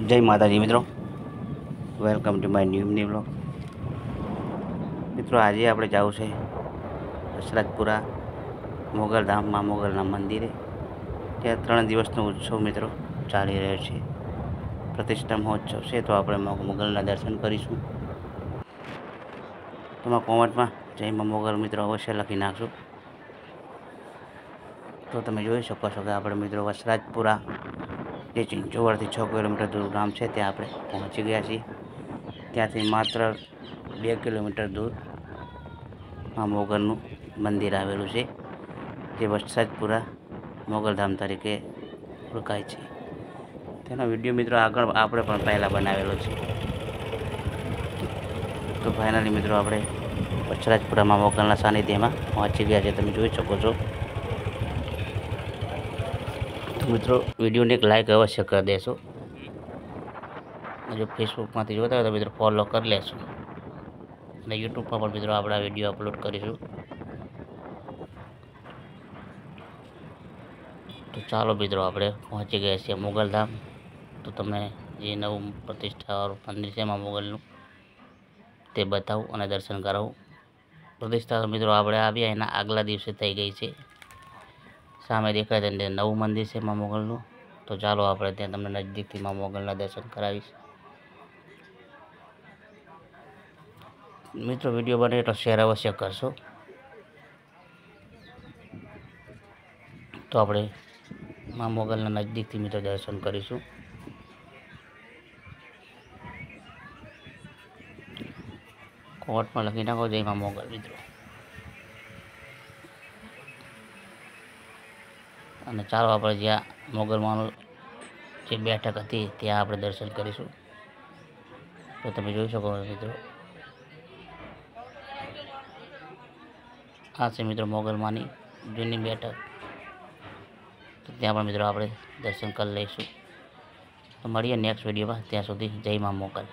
જય માતાજી મિત્રો, welcome to my new blog. મિત્રો આજે આપણે જવું છે હસરતપુરા મોગલધામમાં મોગલના મંદિરે. ત્યાં 3 દિવસનો ઉત્સવ મિત્રો ચાલી રહ્યો છે, પ્રતિષ્ઠા મહોત્સવ છે. તો આપણે મોગલના દર્શન કરીશું. તમારા કોમેન્ટમાં જય મા મોગલ મિત્રો અવશ્ય લખી નાખજો. તો તમે જોઈ શકો છો કે આપણે મિત્રો વસરાજપુરા જે ચિંચોવડથી 6 કિલોમીટર દૂર ગામ છે ત્યાં આપણે પહોંચી ગયા છીએ. ત્યાંથી માત્ર 2 કિલોમીટર દૂર મા મોગલનું મંદિર આવેલું છે, જે વસરાજપુરા મોગલધામ તરીકે ઓળખાય છે. તેનો વિડીયો મિત્રો આગળ આપણે પણ પહેલાં બનાવેલો છે. તો ફાઇનલી મિત્રો આપણે વસરાજપુરામાં મોગલના સાનિધ્યમાં પહોંચી ગયા છે, તમે જોઈ શકો છો. મિત્રો વિડીયોને એક લાઈક અવશ્ય કરી દેશો. જો ફેસબુકમાંથી જોતા હોય તો મિત્રો ફોલો કરી લેશો, અને યુટ્યુબમાં પણ મિત્રો આપણે આ વિડીયો અપલોડ કરીશું. તો ચાલો મિત્રો આપણે પહોંચી ગયા છીએ મોગલધામ. તો તમને જે નવું પ્રતિષ્ઠાવાળું મંદિર છે એમાં મોગલનું તે બતાવું અને દર્શન કરાવું. પ્રતિષ્ઠા મિત્રો આપણે આવ્યા એના આગલા દિવસે થઈ ગઈ છે. સામે દેખાય છે તે નવું મંદિર છે મા મોગલનું. તો ચાલો આપણે ત્યાં તમને નજદીકથી મા મોગલના દર્શન કરાવીશ. મિત્રો વિડીયો બને તો શેર અવશ્ય કરશો. તો આપણે મા મોગલના નજદીકથી મિત્રો દર્શન કરીશું. કોર્ટમાં લખી નાખો જય મા મોગલ મિત્રો. અને ચાલો આપણે જ્યાં મોગલમાંનું જે બેઠક હતી ત્યાં આપણે દર્શન કરીશું. તો તમે જોઈ શકો છો મિત્રો, આ છે મિત્રો મોગલમાંની જૂની બેઠક. તો ત્યાં પણ મિત્રો આપણે દર્શન કરી લઈશું. તો મળીએ નેક્સ્ટ વિડીયોમાં. ત્યાં સુધી જય મા મોગલ.